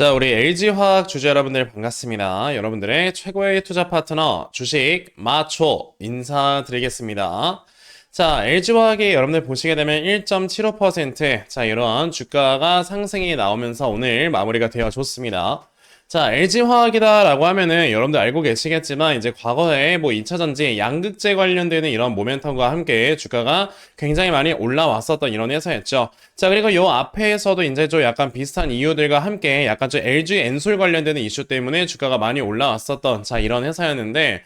자, 우리 LG화학 주주 여러분들 반갑습니다. 여러분들의 최고의 투자 파트너 주식 마초 인사드리겠습니다. 자, LG화학이 여러분들 보시게 되면 1.75%, 자, 이러한 주가가 상승이 나오면서 오늘 마무리가 되어줬습니다. 자, LG화학이다라고 하면은 여러분들 알고 계시겠지만 이제 과거에 뭐 2차전지 양극재 관련되는 이런 모멘텀과 함께 주가가 굉장히 많이 올라왔었던 이런 회사였죠. 자, 그리고 요 앞에서도 이제 좀 약간 비슷한 이유들과 함께 약간 좀 LG 엔솔 관련되는 이슈 때문에 주가가 많이 올라왔었던 자, 이런 회사였는데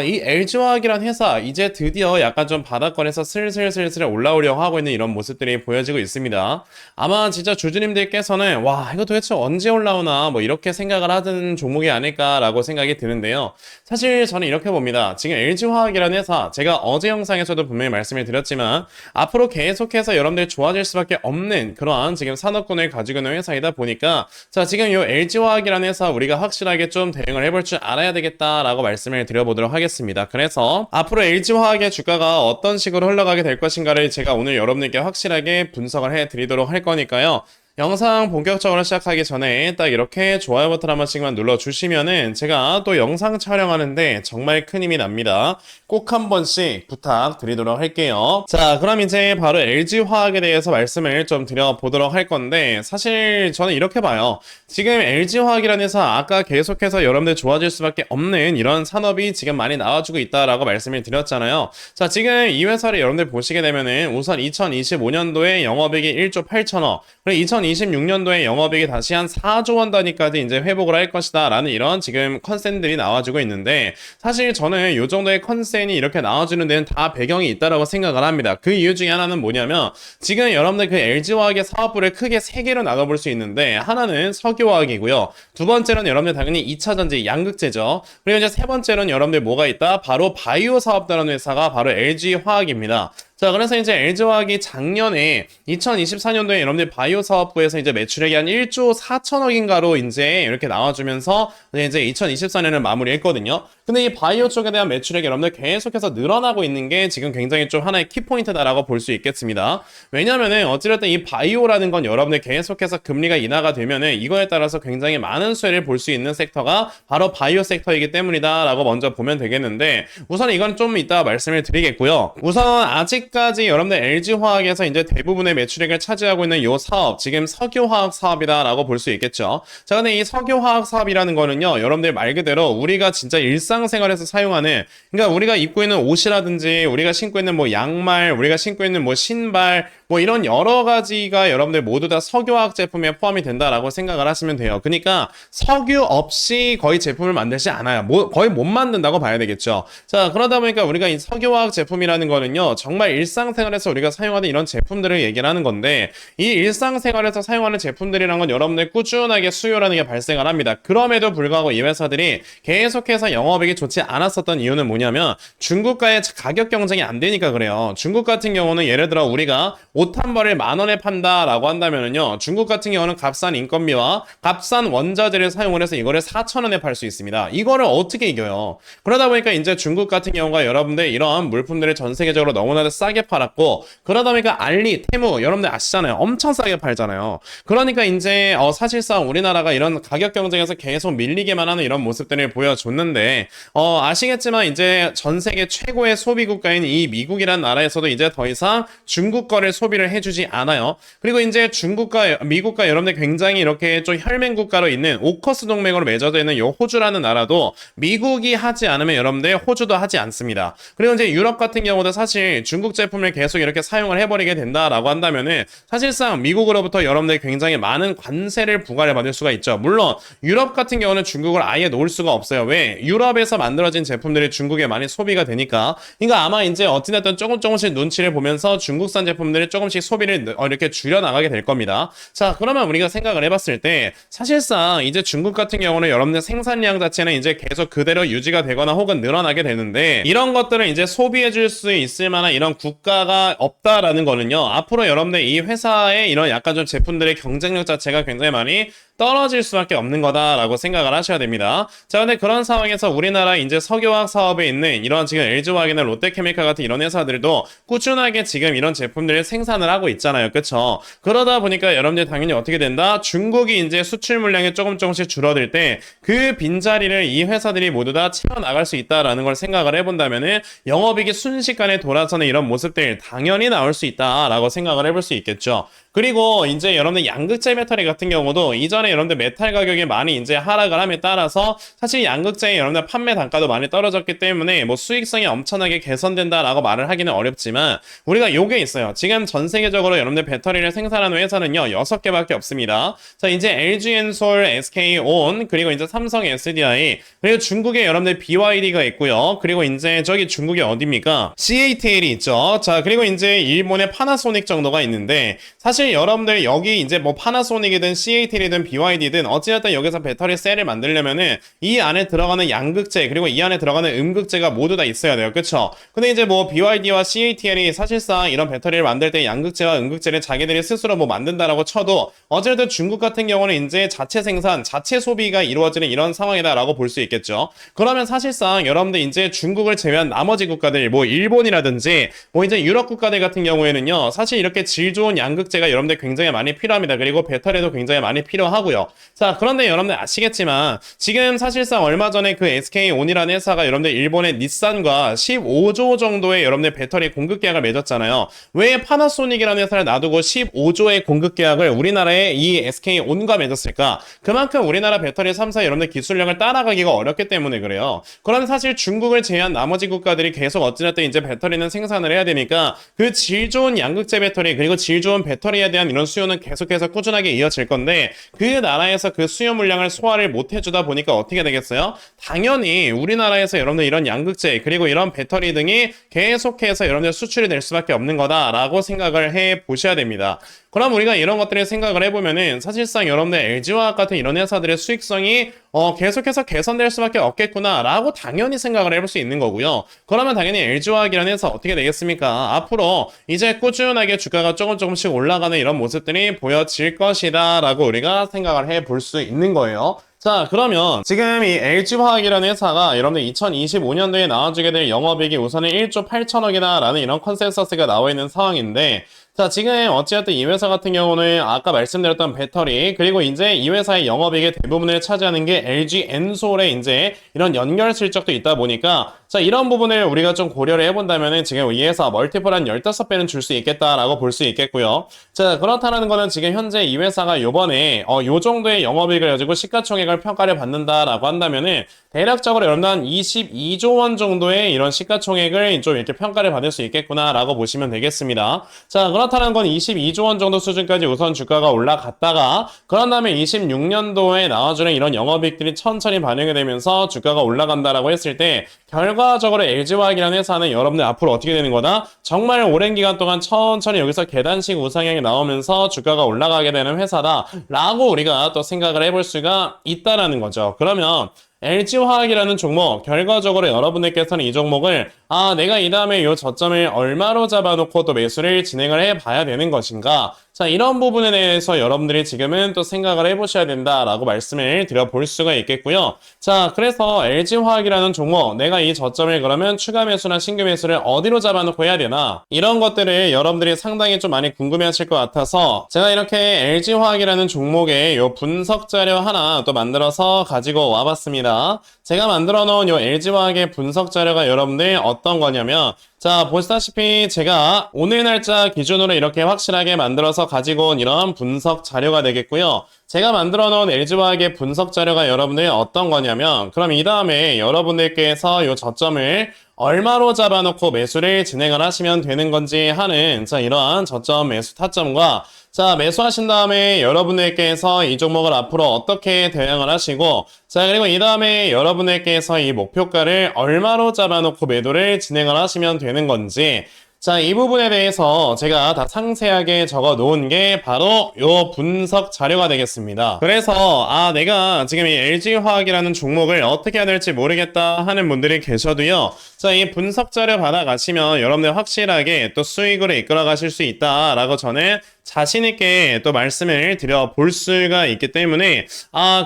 이 LG화학이란 회사 이제 드디어 약간 좀 바닥권에서 슬슬 올라오려고 하고 있는 이런 모습들이 보여지고 있습니다. 아마 진짜 주주님들께서는 와, 이거 도대체 언제 올라오나 뭐 이렇게 생각을 하던 종목이 아닐까라고 생각이 드는데요. 사실 저는 이렇게 봅니다. 지금 LG화학이라는 회사 제가 어제 영상에서도 분명히 말씀을 드렸지만 앞으로 계속해서 여러분들 좋아질 수밖에 없는 그러한 지금 산업군을 가지고 있는 회사이다 보니까 자, 지금 이 LG화학이라는 회사 우리가 확실하게 좀 대응을 해볼 줄 알아야 되겠다라고 말씀을 드려보도록 하겠습니다. 그래서 앞으로 LG화학의 주가가 어떤 식으로 흘러가게 될 것인가를 제가 오늘 여러분들께 확실하게 분석을 해드리도록 할 거니까요. 영상 본격적으로 시작하기 전에 딱 이렇게 좋아요 버튼 한 번씩만 눌러주시면은 제가 또 영상 촬영하는데 정말 큰 힘이 납니다. 꼭 한 번씩 부탁드리도록 할게요. 자, 그럼 이제 바로 LG화학에 대해서 말씀을 좀 드려보도록 할 건데 사실 저는 이렇게 봐요. 지금 LG화학이라는 회사 아까 계속해서 여러분들 좋아질 수밖에 없는 이런 산업이 지금 많이 나와주고 있다라고 말씀을 드렸잖아요. 자, 지금 이 회사를 여러분들 보시게 되면은 우선 2025년도에 영업이익이 1조 8천억, 그리고 2026년도에 영업이익이 다시 한 4조 원 단위까지 이제 회복을 할 것이다 라는 이런 지금 컨센들이 나와주고 있는데 사실 저는 이 정도의 컨센이 이렇게 나와주는 데는 다 배경이 있다라고 생각을 합니다. 그 이유 중에 하나는 뭐냐면 지금 여러분들 그 LG화학의 사업부를 크게 세 개로 나눠볼 수 있는데 하나는 석유화학이고요. 두 번째는 여러분들 당연히 2차전지 양극재죠. 그리고 이제 세 번째는 여러분들 뭐가 있다? 바로 바이오 사업다라는 회사가 바로 LG화학입니다. 자, 그래서 이제 LG화학이 작년에 2024년도에 여러분들 바이오 사업부에서 이제 매출액이 한 1조 4천억인가로 이제 이렇게 나와주면서 이제 2024년을 마무리했거든요. 근데 이 바이오 쪽에 대한 매출액이 여러분들 계속해서 늘어나고 있는 게 지금 굉장히 좀 하나의 키포인트다라고 볼 수 있겠습니다. 왜냐면은 어찌됐든 이 바이오라는 건 여러분들 계속해서 금리가 인하가 되면은 이거에 따라서 굉장히 많은 수혜를 볼 수 있는 섹터가 바로 바이오 섹터이기 때문이다라고 먼저 보면 되겠는데 우선 이건 좀 이따 말씀을 드리겠고요. 우선 아직까지 여러분들 LG화학에서 이제 대부분의 매출액을 차지하고 있는 이 사업, 지금 석유화학 사업이다라고 볼 수 있겠죠. 자, 근데 이 석유화학 사업이라는 거는요, 여러분들 말 그대로 우리가 진짜 일상생활에서 사용하는, 그러니까 우리가 입고 있는 옷이라든지, 우리가 신고 있는 뭐 양말, 우리가 신고 있는 뭐 신발, 뭐 이런 여러 가지가 여러분들 모두 다 석유화학 제품에 포함이 된다라고 생각을 하시면 돼요. 그러니까 석유 없이 거의 제품을 만들지 않아요. 거의 못 만든다고 봐야 되겠죠. 자, 그러다 보니까 우리가 이 석유화학 제품이라는 거는요, 정말 일상생활에서 우리가 사용하는 이런 제품들을 얘기를 하는 건데 이 일상생활에서 사용하는 제품들이란 건 여러분들 꾸준하게 수요라는 게 발생을 합니다. 그럼에도 불구하고 이 회사들이 계속해서 영업이익이 좋지 않았었던 이유는 뭐냐면 중국과의 가격 경쟁이 안 되니까 그래요. 중국 같은 경우는 예를 들어 우리가 옷 한 벌을 10,000원에 판다라고 한다면은요, 중국 같은 경우는 값싼 인건비와 값싼 원자재를 사용을 해서 이거를 4,000원에 팔 수 있습니다. 이거를 어떻게 이겨요? 그러다 보니까 이제 중국 같은 경우가 여러분들 이런 물품들을 전 세계적으로 너무나도 싸게 팔았고, 그러다 보니까 알리, 테무 여러분들 아시잖아요. 엄청 싸게 팔잖아요. 그러니까 이제 사실상 우리나라가 이런 가격 경쟁에서 계속 밀리게만 하는 이런 모습들을 보여줬는데 아시겠지만 이제 전 세계 최고의 소비 국가인 이 미국이란 나라에서도 이제 더 이상 중국 거를 소비를 해주지 않아요. 그리고 이제 중국과 미국과 여러분들 굉장히 이렇게 좀 혈맹 국가로 있는 오커스 동맹으로 맺어져 있는 이 호주라는 나라도 미국이 하지 않으면 여러분들 호주도 하지 않습니다. 그리고 이제 유럽 같은 경우도 사실 중국 제품을 계속 이렇게 사용을 해버리게 된다라고 한다면은 사실상 미국으로부터 여러분들 굉장히 많은 관세를 부과를 받을 수가 있죠. 물론 유럽 같은 경우는 중국을 아예 놓을 수가 없어요. 왜? 유럽에서 만들어진 제품들이 중국에 많이 소비가 되니까. 그러니까 아마 이제 어찌됐든 조금씩 눈치를 보면서 중국산 제품들이 조금씩 소비를 이렇게 줄여나가게 될 겁니다. 자, 그러면 우리가 생각을 해봤을 때 사실상 이제 중국 같은 경우는 여러분들 생산량 자체는 이제 계속 그대로 유지가 되거나 혹은 늘어나게 되는데 이런 것들을 이제 소비해줄 수 있을 만한 이런 국가가 없다라는 거는요, 앞으로 여러분들 이 회사의 이런 약간 좀 제품들의 경쟁력 자체가 굉장히 많이 떨어질 수밖에 없는 거다라고 생각을 하셔야 됩니다. 자, 근데 그런 상황에서 우리나라 우리나라 이제 석유화학 사업에 있는 이런 지금 LG화학이나 롯데케미칼 같은 이런 회사들도 꾸준하게 지금 이런 제품들을 생산을 하고 있잖아요. 그쵸? 그러다 보니까 여러분들 당연히 어떻게 된다? 중국이 이제 수출 물량이 조금씩 줄어들 때 그 빈자리를 이 회사들이 모두 다 채워나갈 수 있다라는 걸 생각을 해본다면은 영업이익이 순식간에 돌아서는 이런 모습들 당연히 나올 수 있다라고 생각을 해볼 수 있겠죠. 그리고 이제 여러분들 양극재 배터리 같은 경우도 이전에 여러분들 메탈 가격이 많이 이제 하락을 함에 따라서 사실 양극재의 여러분들 판매 단가도 많이 떨어졌기 때문에 뭐 수익성이 엄청나게 개선된다라고 말을 하기는 어렵지만 우리가 요게 있어요. 지금 전 세계적으로 여러분들 배터리를 생산하는 회사는요 6개밖에 없습니다. 자, 이제 LG엔솔, SK온, 그리고 이제 삼성 SDI, 그리고 중국에 여러분들 BYD가 있고요. 그리고 이제 저기 중국에 어디입니까? CATL이 있죠. 자, 그리고 이제 일본의 파나소닉 정도가 있는데 사실 여러분들 여기 이제 뭐 파나소닉이든 CATL이든 BYD든 어찌됐든 여기서 배터리 셀을 만들려면은 이 안에 들어가는 양극재 그리고 이 안에 들어가는 음극재가 모두 다 있어야 돼요. 그쵸? 근데 이제 뭐 BYD와 CATL이 사실상 이런 배터리를 만들 때 양극재와 음극재를 자기들이 스스로 뭐 만든다라고 쳐도 어쨌든 중국 같은 경우는 이제 자체 생산, 자체 소비가 이루어지는 이런 상황이다라고 볼 수 있겠죠. 그러면 사실상 여러분들 이제 중국을 제외한 나머지 국가들 뭐 일본이라든지 뭐 이제 유럽 국가들 같은 경우에는요 사실 이렇게 질 좋은 양극재가 여러분들 굉장히 많이 필요합니다. 그리고 배터리도 굉장히 많이 필요하고요. 자, 그런데 여러분들 아시겠지만 지금 사실상 얼마 전에 그 SK온이라는 회사가 여러분들 일본의 닛산과 15조 정도의 여러분들 배터리 공급 계약을 맺었잖아요. 왜 파나소닉이라는 회사를 놔두고 15조의 공급 계약을 우리나라의 이 SK온과 맺었을까? 그만큼 우리나라 배터리 3사 여러분들 기술력을 따라가기가 어렵기 때문에 그래요. 그러면 사실 중국을 제외한 나머지 국가들이 계속 어찌됐든 이제 배터리는 생산을 해야 되니까 그 질 좋은 양극재 배터리 그리고 질 좋은 배터리에 대한 이런 수요는 계속해서 꾸준하게 이어질 건데 그 나라에서 그 수요 물량을 소화를 못 해주다 보니까 어떻게 되겠어요? 당연히 우리나라에서 여러분들 이런 양극재 그리고 이런 배터리 등이 계속해서 여러분들 수출이 될 수밖에 없는 거다라고 생각을 해 보셔야 됩니다. 그럼 우리가 이런 것들을 생각을 해보면은 사실상 여러분들 LG화학 같은 이런 회사들의 수익성이 계속해서 개선될 수밖에 없겠구나라고 당연히 생각을 해볼 수 있는 거고요. 그러면 당연히 LG화학이라는 회사 어떻게 되겠습니까? 앞으로 이제 꾸준하게 주가가 조금씩 올라가는 이런 모습들이 보여질 것이다 라고 우리가 생각을 해볼 수 있는 거예요. 자, 그러면 지금 이 LG화학이라는 회사가 여러분들 2025년도에 나와주게 될 영업이익이 우선은 1조 8천억이다 라는 이런 컨센서스가 나와 있는 상황인데 자, 지금 어찌됐든 이 회사 같은 경우는 아까 말씀드렸던 배터리 그리고 이제 이 회사의 영업이익의 대부분을 차지하는 게 LG엔솔의 이제 이런 연결 실적도 있다 보니까 자, 이런 부분을 우리가 좀 고려를 해본다면은 지금 이 회사 멀티플 한 15배는 줄 수 있겠다라고 볼 수 있겠고요. 자, 그렇다는 거는 지금 현재 이 회사가 요번에 요 정도의 영업이익을 가지고 시가총액을 평가를 받는다라고 한다면은 대략적으로 여러분들 한 22조 원 정도의 이런 시가총액을 좀 이렇게 평가를 받을 수 있겠구나라고 보시면 되겠습니다. 자, 그렇다는 건 22조 원 정도 수준까지 우선 주가가 올라갔다가 그런 다음에 26년도에 나와주는 이런 영업이익들이 천천히 반영이 되면서 주가가 올라간다라고 했을 때 결과적으로 LG화학이라는 회사는 여러분들 앞으로 어떻게 되는 거다? 정말 오랜 기간 동안 천천히 여기서 계단식 우상향이 나오면서 주가가 올라가게 되는 회사다 라고 우리가 또 생각을 해볼 수가 있다라는 거죠. 그러면 LG화학이라는 종목, 결과적으로 여러분들께서는 이 종목을 내가 이 다음에 이 저점을 얼마로 잡아놓고 또 매수를 진행을 해봐야 되는 것인가? 자, 이런 부분에 대해서 여러분들이 지금은 또 생각을 해보셔야 된다라고 말씀을 드려볼 수가 있겠고요. 자, 그래서 LG화학이라는 종목, 내가 이 저점을 그러면 추가 매수나 신규 매수를 어디로 잡아놓고 해야 되나? 이런 것들을 여러분들이 상당히 좀 많이 궁금해하실 것 같아서 제가 이렇게 LG화학이라는 종목의 요 분석 자료 하나 또 만들어서 가지고 와봤습니다. 제가 만들어 놓은 요 LG화학의 분석 자료가 여러분들 어떤 거냐면 자, 보시다시피 제가 오늘 날짜 기준으로 이렇게 확실하게 만들어서 가지고 온 이런 분석 자료가 되겠고요. 제가 만들어 놓은 LG화학의 분석 자료가 여러분들 어떤 거냐면 그럼 이 다음에 여러분들께서 이 저점을 얼마로 잡아놓고 매수를 진행을 하시면 되는 건지 하는 자, 이러한 저점 매수 타점과 자, 매수하신 다음에 여러분들께서 이 종목을 앞으로 어떻게 대응을 하시고 자, 그리고 이 다음에 여러분들께서 이 목표가를 얼마로 잡아놓고 매도를 진행을 하시면 되는 건지 자, 이 부분에 대해서 제가 다 상세하게 적어 놓은 게 바로 요 분석 자료가 되겠습니다. 그래서 내가 지금 이 LG화학이라는 종목을 어떻게 해야 될지 모르겠다 하는 분들이 계셔도요. 자, 이 분석 자료 받아가시면 여러분들 확실하게 또 수익으로 이끌어 가실 수 있다라고 저는 자신있게 또 말씀을 드려볼 수가 있기 때문에,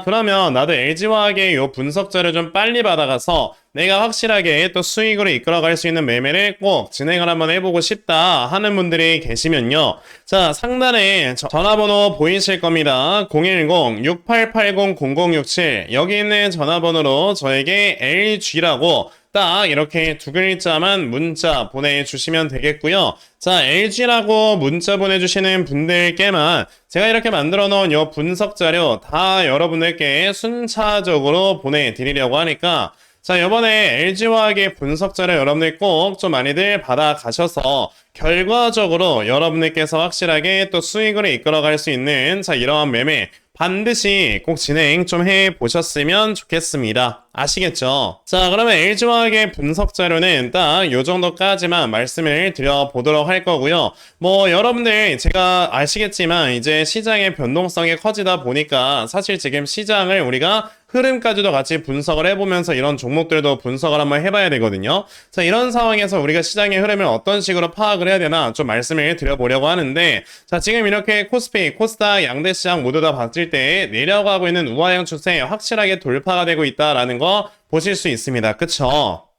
그러면 나도 LG화학의 요 분석자를 좀 빨리 받아가서 내가 확실하게 또 수익으로 이끌어갈 수 있는 매매를 꼭 진행을 한번 해보고 싶다 하는 분들이 계시면요. 자, 상단에 전화번호 보이실 겁니다. 010-6880-0067 여기 있는 전화번호로 저에게 LG라고 딱 이렇게 두 글자만 문자 보내주시면 되겠고요. 자, LG라고 문자 보내주시는 분들께만 제가 이렇게 만들어 놓은 요 분석 자료 다 여러분들께 순차적으로 보내드리려고 하니까, 자, 이번에 LG화학의 분석 자료 여러분들 꼭 좀 많이들 받아가셔서 결과적으로 여러분들께서 확실하게 또 수익으로 이끌어갈 수 있는, 자, 이러한 매매 반드시 꼭 진행 좀 해보셨으면 좋겠습니다. 아시겠죠? 자, 그러면 LG화학의 분석 자료는 딱 요 정도까지만 말씀을 드려보도록 할 거고요. 뭐 여러분들 제가 아시겠지만 이제 시장의 변동성이 커지다 보니까 사실 지금 시장을 우리가 흐름까지도 같이 분석을 해보면서 이런 종목들도 분석을 한번 해봐야 되거든요. 자, 이런 상황에서 우리가 시장의 흐름을 어떤 식으로 파악을 해야 되나 좀 말씀을 드려보려고 하는데, 자, 지금 이렇게 코스피, 코스닥, 양대 시장 모두 다 봤을 때 내려가고 있는 우하형 추세 확실하게 돌파가 되고 있다라는 거 보실 수 있습니다. 그쵸?